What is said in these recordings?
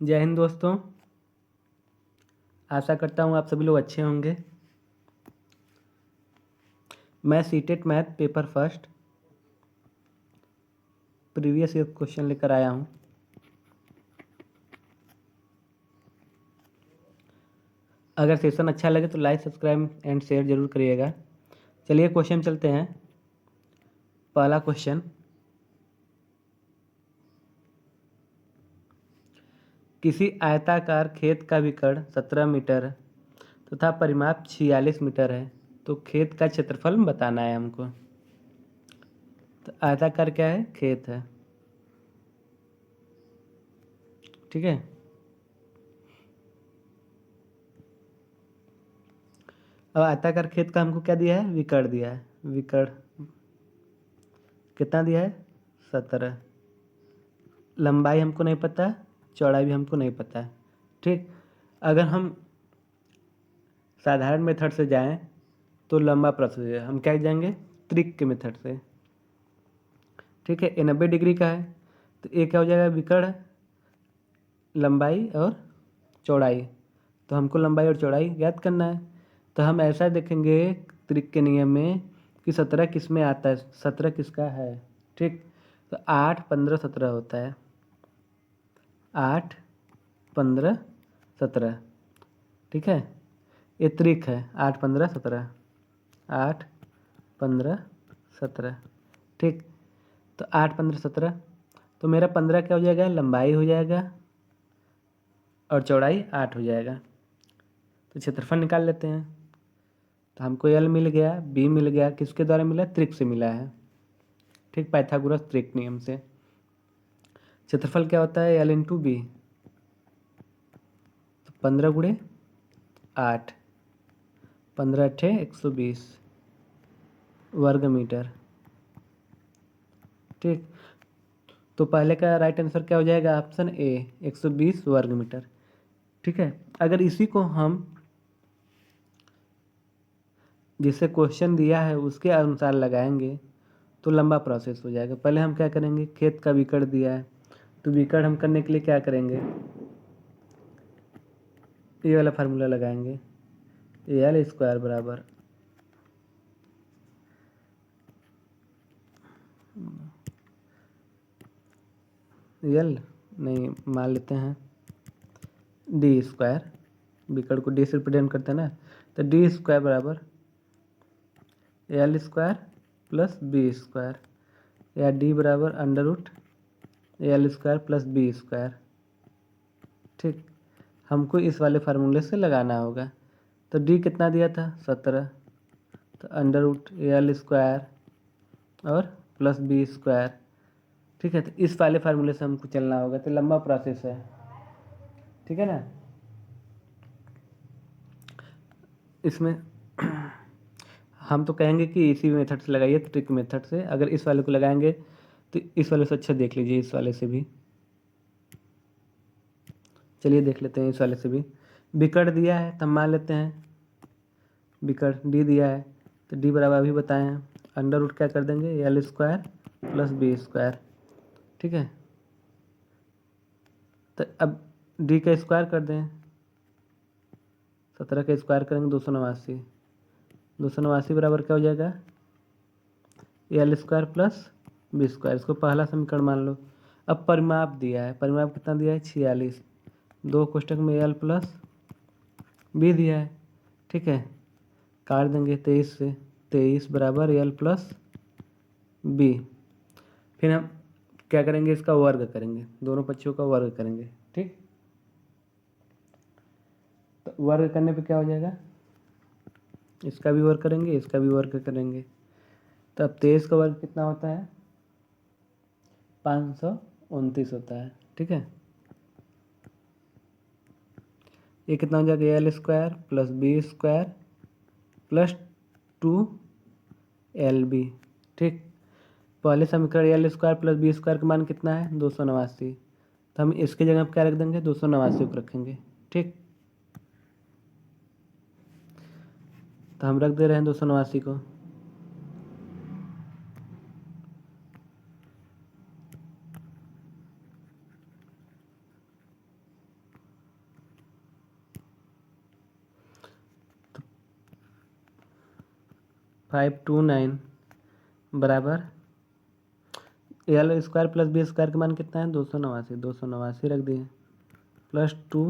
जय हिंद दोस्तों। आशा करता हूँ आप सभी लोग अच्छे होंगे। मैं CTET math paper first previous year question लेकर आया हूँ। अगर सेशन अच्छा लगे तो लाइक सब्सक्राइब एंड शेयर जरूर करिएगा। चलिए क्वेश्चन चलते हैं। पहला क्वेश्चन, किसी आयताकार खेत का विकर्ण 17 मीटर तथा परिमाप 46 मीटर है, तो खेत का क्षेत्रफल बताना है हमको। तो आयताकार क्या है? खेत है, ठीक है। अब आयताकार खेत का हमको क्या दिया है? विकर्ण दिया है। विकर्ण कितना दिया है? 17। लंबाई हमको नहीं पता, चौड़ाई भी हमको नहीं पता है, ठीक। अगर हम साधारण मेथड से जाएं तो लंबा प्रोसेस है, हम क्या जाएंगे? त्रिक के मेथड से, ठीक है। ये 90 डिग्री का है, तो ये क्या हो जाएगा? विकर्ण लंबाई और चौड़ाई। तो हमको लंबाई और चौड़ाई ज्ञात करना है। तो हम ऐसा देखेंगे त्रिक के नियम में कि 17 किस में आता है, 17 किसका है, ठीक। तो 8, 15, 17 होता है। 8, 15, 17, ठीक है। ये त्रिक है, 8, 15, 17, 8, 15, 17, ठीक। तो 8, 15, 17, तो मेरा 15 क्या हो जाएगा? लंबाई हो जाएगा और चौड़ाई 8 हो जाएगा। तो क्षेत्रफल निकाल लेते हैं। तो हमको एल मिल गया, बी मिल गया, किसके द्वारा मिला? त्रिक से मिला है, ठीक। पाइथागोरस त्रिक नियम से। क्षेत्रफल क्या होता है? L into B. तो 15 गुणे 8, 15 अट्ठे 120 वर्ग मीटर, ठीक। तो पहले का राइट आंसर क्या हो जाएगा? ऑप्शन ए, 120 वर्ग मीटर, ठीक है। अगर इसी को हम जिसे क्वेश्चन दिया है उसके अनुसार लगाएंगे तो लंबा प्रोसेस हो जाएगा। पहले हम क्या करेंगे? खेत का विकर्ण दिया है, तो विकर्ण हम करने के लिए क्या करेंगे? ये वाला फार्मूला लगाएंगे, एल स्क्वायर बराबर एल नहीं, मान लेते हैं डी स्क्वायर। विकर्ण को डी से रिप्रेजेंट करते हैं ना, तो डी स्क्वायर बराबर L square plus B square, या डी बराबर under root L square plus B square, ठीक। हमको इस वाले फार्मूले से लगाना होगा। तो डी कितना दिया था? 17। तो अंडर रूट एल स्क्वायर और प्लस बी स्क्वायर, ठीक है। तो इस वाले फार्मूले से हमको चलना होगा। तो लंबा प्रोसेस है, ठीक है ना। इसमें हम तो कहेंगे कि इसी मेथड से लगाइए, ट्रिक मेथड से। अगर इस वाले को लगाएंगे तो इस वाले से अच्छा देख लीजिए, इस वाले से भी। चलिए देख लेते हैं इस वाले से भी। विकर्ण दिया है तो हम मान लेते हैं विकर्ण डी दिया है, तो डी बराबर अभी बताए हैं अंडर रूट क्या कर देंगे? L square plus B square, ठीक है। तो अब डी का स्क्वायर कर दें, 17 का स्क्वायर करेंगे 289, 289 बराबर क्या हो जाएगा? L square plus B square. इसको पहला समीकरण मान लो। अब परिमाप दिया है, परिमाप कितना दिया है? 46, 2 कोष्टक में एल प्लस बी दिया है, ठीक है। काट देंगे 23 से, 23 बराबर एल प्लस बी। फिर हम क्या करेंगे? इसका वर्ग करेंगे, दोनों पक्षों का वर्ग करेंगे, ठीक। तो वर्ग करने पे क्या हो जाएगा? इसका भी वर्ग करेंगे, इसका भी वर्ग करेंगे। तो अब 23 का वर्ग कितना होता है? 529 होता है, ठीक है। ये कितना हो जाएगा? L square plus B square plus 2 LB, ठीक। पहले समीकरण L square plus B square का मान कितना है? 289। तो हम इसकी जगह क्या रख देंगे? 289 को रखेंगे, ठीक। तो हम रख दे रहे हैं 289 को। 529 बराबर L square plus B square का मान कितना है 289 रख दिए प्लस 2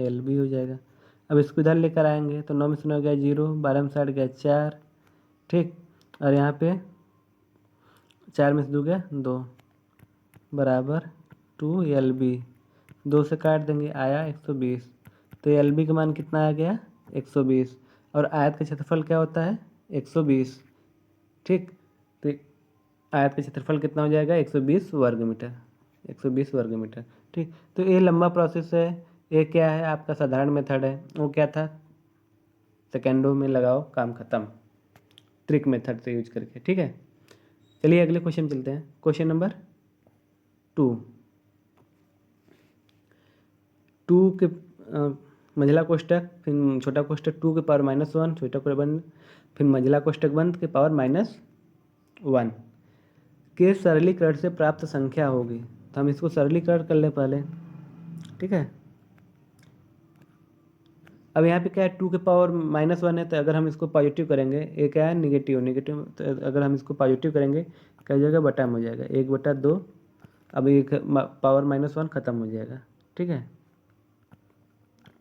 LB हो जाएगा। अब इसको इधर लेकर आएंगे तो 9 में से 9 गया 0, 12 में से 8 गया 4, ठीक। और यहाँ पे 4 में से 2 गया 2 बराबर 2LB, 2 से काट देंगे आया 120। तो LB का मान कितना आ गया 120, और आयत का क्षेत्रफल क्या होता है 120, ठीक। तो आयत का क्षेत्रफल कितना हो जाएगा 120 वर्ग मीटर, 120 वर्ग मीटर, ठीक। तो ये लंबा प्रोसेस है, ये क्या है आपका साधारण मेथड है, वो क्या था सेकेंडों में लगाओ काम खत्म, ट्रिक मेथड से यूज करके, ठीक है। चलिए अगले क्वेश्चन चलते हैं। क्वेश्चन नंबर 2 के मंझला कोष्टक फिर छोटा कोष्टक 2 के पावर -1 छोटा कोष्टक बंद फिर मंझला कोष्टक बंद के पावर -1 के सरलीकरण से प्राप्त संख्या होगी। तो हम इसको सरलीकरण कर ले पहले, ठीक है। अब यहाँ पे क्या है 2 के पावर -1 है, तो अगर हम इसको पॉजिटिव करेंगे, ये क्या है नेगेटिव, तो अगर हम इसको पॉजिटिव करेंगे क्या हो जाएगा बटा में हो जाएगा 1/2। अब एक पावर -1 खत्म हो जाएगा, ठीक है।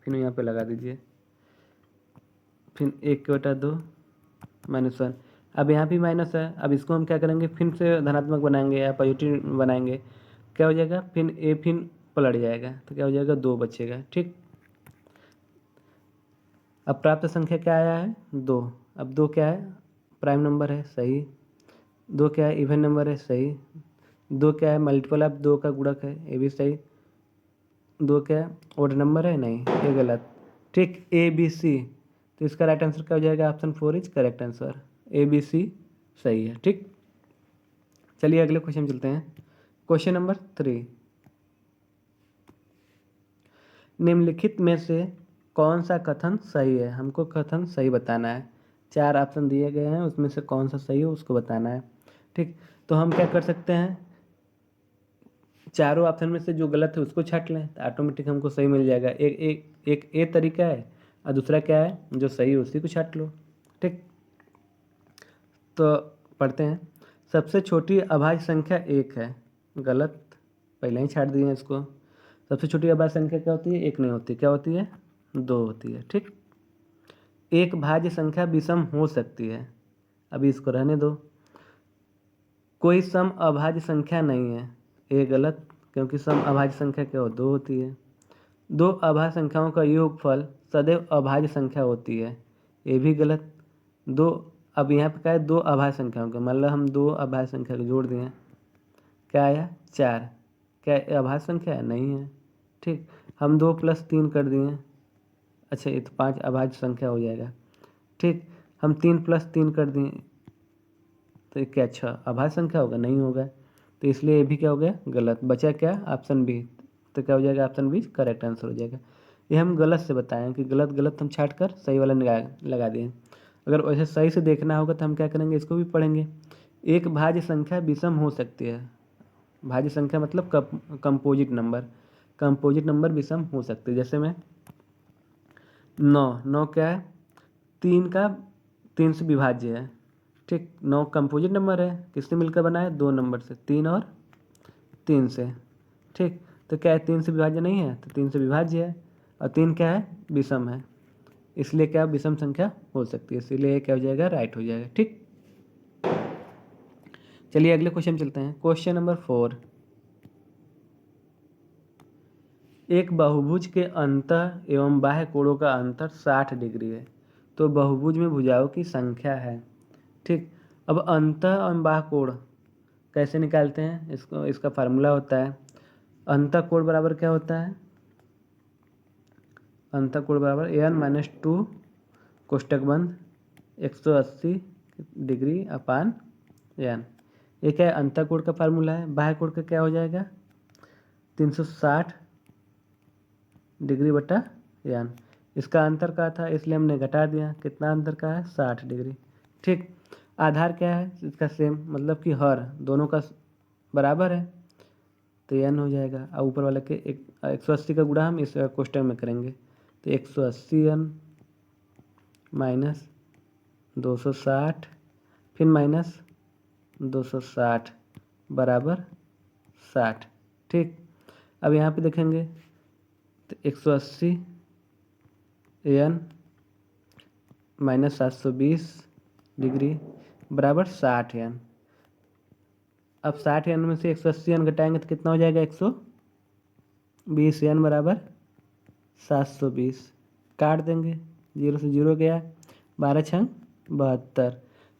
फिर यहाँ पे लगा दीजिए फिर 1/2 -1। अब यहाँ भी माइनस है, अब इसको हम क्या करेंगे फिर से धनात्मक बनाएंगे या पॉजिटिव बनाएंगे, क्या हो जाएगा फिर पलट जाएगा, तो क्या हो जाएगा 2 बचेगा, ठीक। अब प्राप्त संख्या क्या आया है 2। अब 2 क्या है प्राइम नंबर है, सही। 2 क्या है इवन नंबर है, सही। 2 क्या है मल्टीपल ऑफ 2 का गुणक है, ये भी सही। 2 क्या है ओड नंबर है, नहीं ये गलत, ठीक। ABC, तो इसका राइट आंसर क्या हो जाएगा option 4 is correct answer, ABC सही है, ठीक। चलिए अगले क्वेश्चन चलते हैं। क्वेश्चन नंबर 3, निम्नलिखित में से कौन सा कथन सही है, हमको कथन सही बताना है। 4 ऑप्शन दिए गए हैं, उसमें से कौन सा सही है उसको बताना है, ठीक। तो हम क्या कर सकते हैं, चारों ऑप्शन में से जो गलत है उसको छांट लें तो ऑटोमेटिक हमको सही मिल जाएगा। एक ये तरीका है, और दूसरा क्या है जो सही है उसी को छांट लो, ठीक। तो पढ़ते हैं। सबसे छोटी अभाज्य संख्या 1 है, गलत, पहले ही छाट दिए हैं इसको। सबसे छोटी अभाज्य संख्या क्या होती है 1 नहीं होती, क्या होती है 2 होती है, ठीक। एक भाज्य संख्या विषम हो सकती है, अभी इसको रहने दो। कोई सम अभाज्य संख्या नहीं है, ये गलत, क्योंकि सम अभाज्य संख्या क्या हो 2 होती है। 2 अभाज्य संख्याओं का योगफल सदैव अभाज्य संख्या होती है, ये भी गलत। 2 अब यहाँ पे क्या है 2 अभाज्य संख्याओं का, मतलब हम 2 अभाज्य संख्या को जोड़ दिए, क्या आया 4, क्या अभाज्य संख्या है नहीं है, ठीक। हम 2 + 3 कर दिए, अच्छा ये तो 5 अभाज्य संख्या हो जाएगा, ठीक। हम 3 + 3 कर दिए तो ये क्या 6 अभाज्य संख्या होगा, नहीं होगा, तो इसलिए ये भी क्या हो गया गलत। बचा क्या ऑप्शन बी, तो क्या हो जाएगा ऑप्शन बी करेक्ट आंसर हो जाएगा। ये हम गलत से बताएं कि गलत गलत हम छाट कर सही वाला लगा दिए। अगर वैसे सही से देखना होगा तो हम क्या करेंगे, इसको भी पढ़ेंगे। एक भाज्य संख्या विषम हो सकती है, भाज्य संख्या मतलब कंपोजिट नंबर विषम हो सकते हैं। जैसे में 9 क्या है 3 से विभाज्य है, ठीक। 9 कंपोजिट नंबर है, किससे मिलकर बना है 2 नंबर से, 3 और 3 से, ठीक। तो क्या है 3 से विभाज्य नहीं है, तो 3 से विभाज्य है, और 3 क्या है विषम है, इसलिए क्या विषम संख्या हो सकती है, इसलिए क्या हो जाएगा राइट हो जाएगा, ठीक। चलिए अगले क्वेश्चन चलते हैं। क्वेश्चन नंबर 4, एक बहुभुज के अंतः एवं बाह्य कोणों का अंतर 60 डिग्री है, तो बहुभुज में भुजाओं की संख्या है, ठीक। अब अंतः एवं बाह्य कोण कैसे निकालते हैं, इसका फार्मूला होता है अंतः कोण बराबर क्या होता है, अंतः कोण बराबर an-2 कोष्टक बंद 180 डिग्री अपान n। ये क्या है अंतः कोण का फार्मूला है। बाह्य कोण का क्या हो जाएगा 360 डिग्री बटा n। इसका अंतर का था इसलिए हमने घटा दिया, कितना अंतर का है 60 डिग्री, ठीक। आधार क्या है इसका सेम, मतलब कि हर दोनों का बराबर है, तो n हो जाएगा। और ऊपर वाले के 180 का गुणा हम इस कोष्टक में करेंगे, तो 180n - 260 फिर माइनस 260 बराबर 60। ठीक, अब यहाँ पे देखेंगे तो 180 n माइनस 720 डिग्री बराबर 60 n। अब 60 n में से 180 n घटाएंगे तो कितना हो जाएगा 120 n बराबर 720। काट देंगे, 0 से 0 गया, 12 छंग 72।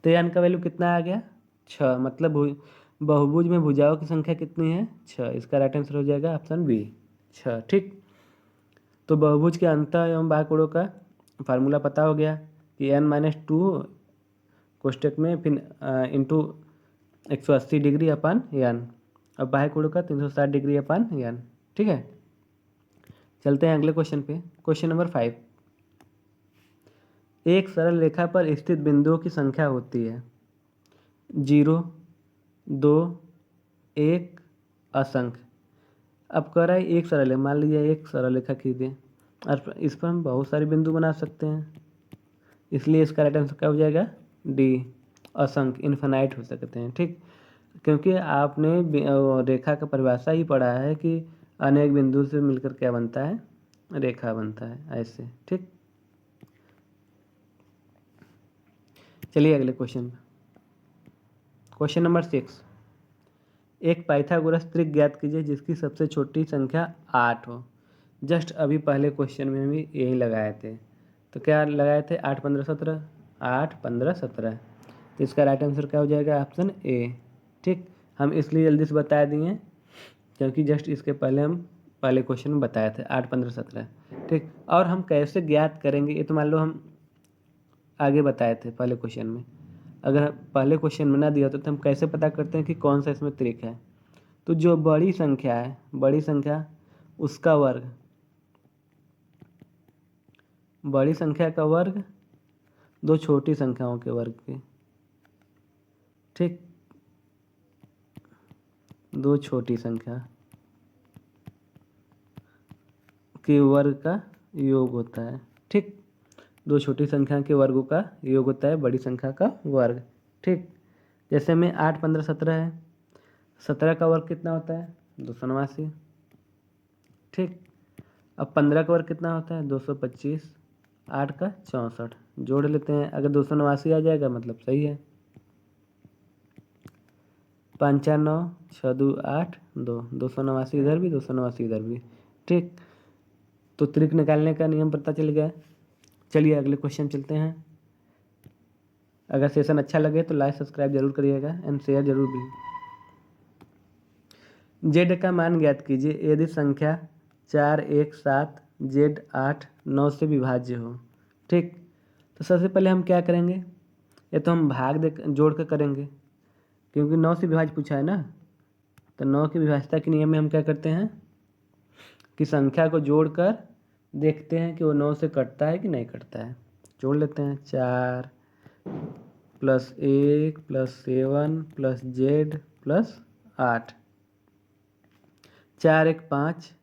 तो n का वैल्यू कितना आ गया 6। मतलब बहुभुज में भुजाओं की संख्या कितनी है 6। इसका राइट आंसर हो जाएगा ऑप्शन बी 6। ठीक, तो बहुभुज के अंत एवं बाह्य का फार्मूला पता हो गया कि n-2 कोष्टक में फिर इंटू 180 डिग्री अपन n। अब बाह्य कोणों का 360 डिग्री अपन n। ठीक है, चलते हैं अगले क्वेश्चन पे। Question number 5। एक सरल रेखा पर स्थित बिंदुओं की संख्या होती है 0, 2, 1, असंख्य। अब कह रहा है एक सरल है, मान लीजिए एक सरल रेखा खींचे और इस पर हम बहुत सारे बिंदु बना सकते हैं, इसलिए इसका राइट आंसर क्या हो जाएगा डी, असंख्य, इन्फिनाइट हो सकते हैं। ठीक, क्योंकि आपने रेखा का परिभाषा ही पढ़ा है कि अनेक बिंदु से मिलकर क्या बनता है रेखा बनता है ऐसे। ठीक, चलिए अगले क्वेश्चन। Question number 6। एक पाइथागोरस त्रिक ज्ञात कीजिए जिसकी सबसे छोटी संख्या 8 हो। जस्ट अभी पहले क्वेश्चन में भी यही लगाए थे, तो क्या लगाए थे 8, 15, 17, 8, 15, 17। तो इसका राइट आंसर क्या हो जाएगा ऑप्शन ए। ठीक, हम इसलिए जल्दी से बता दिए क्योंकि जस्ट इसके पहले हम पहले क्वेश्चन में बताए थे 8, 15, 17। ठीक, और हम कैसे ज्ञात करेंगे ये तो मान लो हम आगे बताए थे पहले क्वेश्चन में। अगर पहले क्वेश्चन में ना दिया तो हम कैसे पता करते हैं कि कौन सा इसमें त्रिक है। तो जो बड़ी संख्या है, बड़ी संख्या उसका वर्ग, बड़ी संख्या का वर्ग दो छोटी संख्याओं के वर्ग के। ठीक, दो छोटी संख्या के वर्ग का योग होता है। ठीक, दो छोटी संख्या के वर्गों का योग होता है बड़ी संख्या का वर्ग। ठीक, जैसे में 8, 15, 17 है, 17 का वर्ग कितना होता है 289। ठीक, अब 15 का वर्ग कितना होता है 225, 8 का 64, जोड़ लेते हैं। अगर 289 आ जाएगा मतलब सही है। 5, 4, 9, 6, 2, 8, 2, 289 इधर भी 289 इधर भी। ठीक, तो त्रिक निकालने का नियम पता चल गया। चलिए अगले क्वेश्चन चलते हैं। अगर सेशन अच्छा लगे तो लाइक सब्सक्राइब जरूर करिएगा एंड शेयर जरूर भी। जेड का मान ज्ञात कीजिए यदि संख्या 4, 1, 7, जेड 8, 9 से विभाज्य हो। ठीक, तो सबसे पहले हम क्या करेंगे, ये तो हम भाग दे जोड़ कर करेंगे क्योंकि 9 से विभाज्य पूछा है ना। तो 9 की विभाज्यता के नियम में हम क्या करते हैं कि संख्या को जोड़कर देखते हैं कि वो 9 से कटता है कि नहीं कटता है। जोड़ लेते हैं 4 + 1 + 7 + जेड + 8, 4, 1, 5,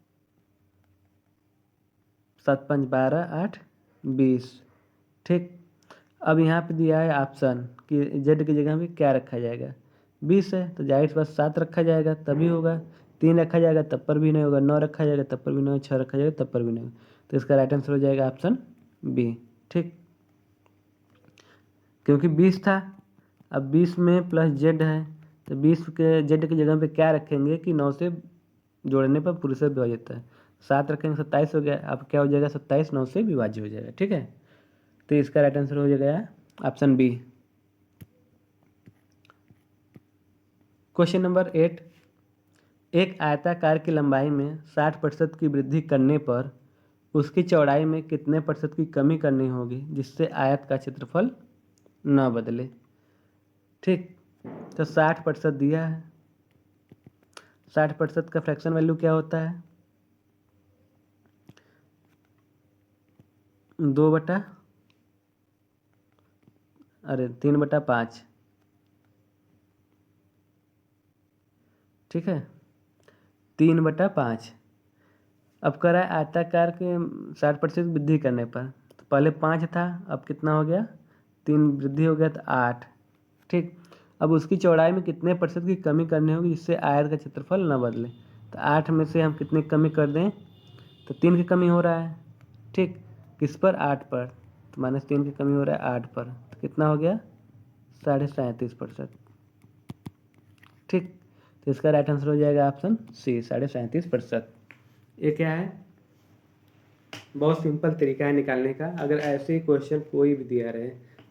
7, 5, 12, 8, 20। ठीक, अब यहाँ पे दिया है ऑप्शन कि जेड की जगह में क्या रखा जाएगा, 20 है तो जाहिर सी बात 7 रखा जाएगा तभी होगा, 3 रखा जाएगा तब पर भी नहीं होगा, 9 रखा जाएगा तब पर भी नहीं होगा, 6 रखा जाएगा तब पर भी नहीं होगा। तो इसका राइट आंसर हो जाएगा ऑप्शन बी। ठीक, क्योंकि 20 था, अब 20 में प्लस जेड है तो 20 के जेड की जगह पे क्या रखेंगे कि 9 से जोड़ने पर पूरे से विभाजित है। 7 रखेंगे 27 हो गया, अब क्या हो जाएगा 27 9 से विभाज्य हो जाएगा। ठीक है, तो इसका राइट आंसर हो जाएगा ऑप्शन बी। Question number 8। एक आयताकार की लंबाई में 60% की वृद्धि करने पर उसकी चौड़ाई में कितने प्रतिशत की कमी करनी होगी जिससे आयत का क्षेत्रफल न बदले। ठीक, तो 60% दिया है, 60% का फ्रैक्शन वैल्यू क्या होता है 3/5। ठीक है, 3/5। अब कह रहा है आयताकार के 60% वृद्धि करने पर, तो पहले 5 था अब कितना हो गया 3 वृद्धि हो गया तो 8। ठीक। अब उसकी चौड़ाई में कितने प्रतिशत की कमी करनी होगी जिससे आयत का क्षेत्रफल न बदले। तो 8 में से हम कितनी कमी कर दें, तो 3 की कमी हो रहा है। ठीक, किस पर, 8 पर, तो -3 की कमी हो रहा है 8 पर, तो कितना हो गया 37.5%। ठीक, तो इसका राइट आंसर हो जाएगा ऑप्शन सी 37.5%। ये क्या है, बहुत सिंपल तरीका है निकालने का। अगर ऐसे क्वेश्चन कोई भी दिया रहे,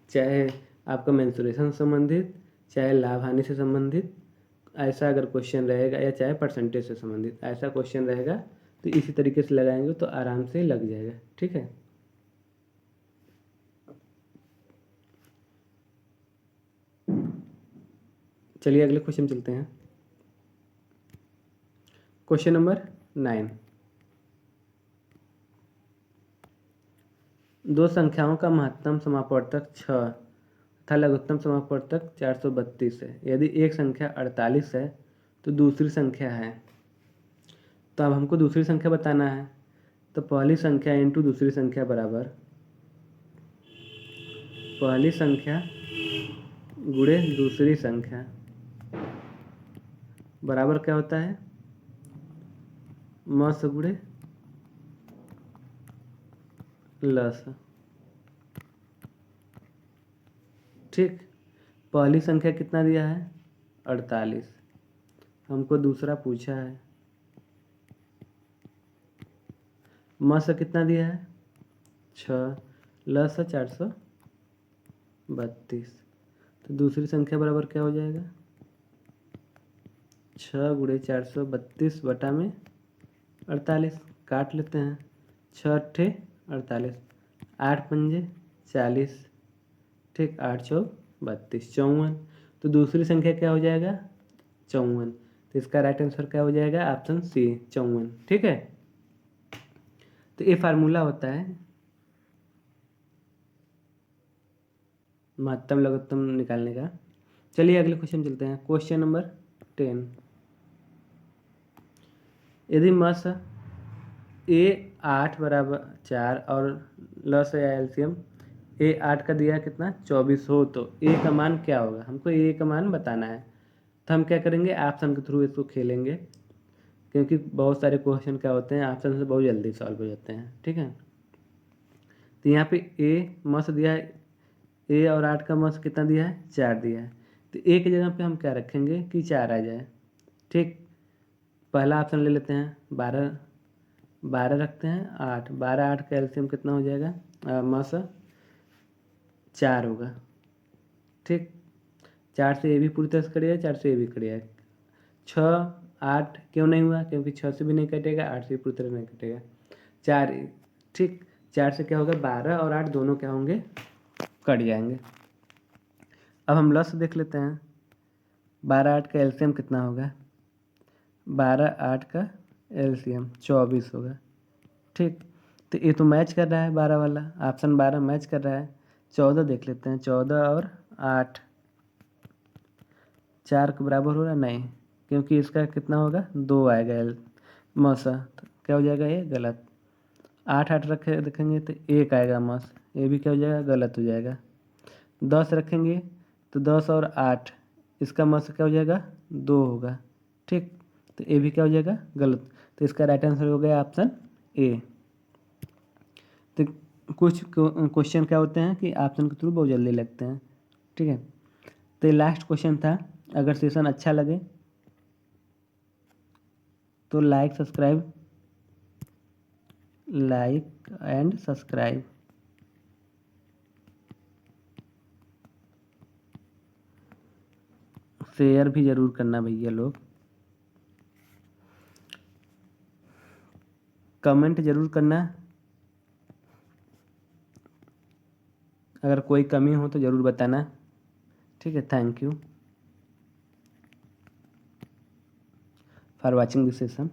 चाहे आपका मेंसुरेशन से संबंधित, चाहे लाभ हानि से संबंधित, ऐसा अगर क्वेश्चन रहेगा, या चाहे परसेंटेज से संबंधित ऐसा क्वेश्चन रहेगा, तो इसी तरीके से लगाएंगे तो आराम से लग जाएगा। ठीक है, चलिए अगले क्वेश्चन चलते हैं। Question number 9। दो संख्याओं का महत्तम समापवर्तक 6 तथा लघुत्तम समापवर्तक 432 है। यदि एक संख्या 48 है तो दूसरी संख्या है। तो अब हमको दूसरी संख्या बताना है। तो पहली संख्या इंटू दूसरी संख्या बराबर पहली संख्या गुणे दूसरी संख्या बराबर क्या होता है, म से गुणे ल से। ठीक, पहली संख्या कितना दिया है 48, हमको दूसरा पूछा है। म से कितना दिया है 6, ल से 432। तो दूसरी संख्या बराबर क्या हो जाएगा 6 गुणे 432 बटा में 48। काट लेते हैं, 6 अट्ठे 48, 8 पंजे 40। ठीक, 8 चौक 32, 54। तो दूसरी संख्या क्या हो जाएगा 54। तो इसका राइट आंसर क्या हो जाएगा ऑप्शन सी 54। ठीक है, तो ये फार्मूला होता है महत्तम लघुत्तम निकालने का। चलिए अगले क्वेश्चन चलते हैं। Question number 10। यदि मस A8 बराबर 4 और लस या एलसीएम A8 का दिया है कितना 24 हो, तो A का मान क्या होगा, हमको A का मान बताना है। तो हम क्या करेंगे, ऑप्शन के थ्रू इसको खेलेंगे, क्योंकि बहुत सारे क्वेश्चन क्या होते हैं ऑप्शन से बहुत जल्दी सॉल्व हो जाते हैं। ठीक है, तो यहाँ पे A मस दिया है, A और 8 का मस कितना दिया है 4 दिया है। तो A की जगह पे हम क्या रखेंगे कि 4 आ जाए। ठीक, पहला ऑप्शन ले लेते हैं, 12 रखते हैं, 8, 12 8 का एलसीएम कितना हो जाएगा मस 4 होगा। ठीक, 4 से ये भी पूरी तरह से कट जाएगा, 4 से ये भी कट जाएगा। 6 8 क्यों नहीं हुआ, क्योंकि 6 से भी नहीं कटेगा, 8 से भी पूरी तरह नहीं कटेगा। 4, ठीक, 4 से क्या होगा 12 और 8 दोनों क्या होंगे कट जाएंगे। अब हम लस देख लेते हैं, 12 8 का एलसीएम कितना होगा, 12 8 का एलसीएम 24 होगा। ठीक, तो ये तो मैच कर रहा है 12 वाला, ऑप्शन 12 मैच कर रहा है। 14 देख लेते हैं, 14 और 8 4 के बराबर हो रहा है नहीं, क्योंकि इसका कितना होगा 2 आएगा मसा, तो क्या हो जाएगा ये गलत। 8 8 रखे देखेंगे तो 1 आएगा मस, ये भी क्या हो जाएगा गलत हो जाएगा। 10 रखेंगे तो 10 और 8 इसका मस क्या हो जाएगा 2 होगा। ठीक, तो ये भी क्या हो जाएगा गलत। तो इसका राइट आंसर हो गया ऑप्शन ए। तो कुछ क्वेश्चन क्या होते हैं कि ऑप्शन के थ्रू बहुत जल्दी लगते हैं। ठीक है, तो ये लास्ट क्वेश्चन था। अगर सेशन अच्छा लगे तो लाइक एंड सब्सक्राइब। शेयर भी ज़रूर करना भैया लोग, कमेंट ज़रूर करना, अगर कोई कमी हो तो ज़रूर बताना। ठीक है, thank you for watching this session.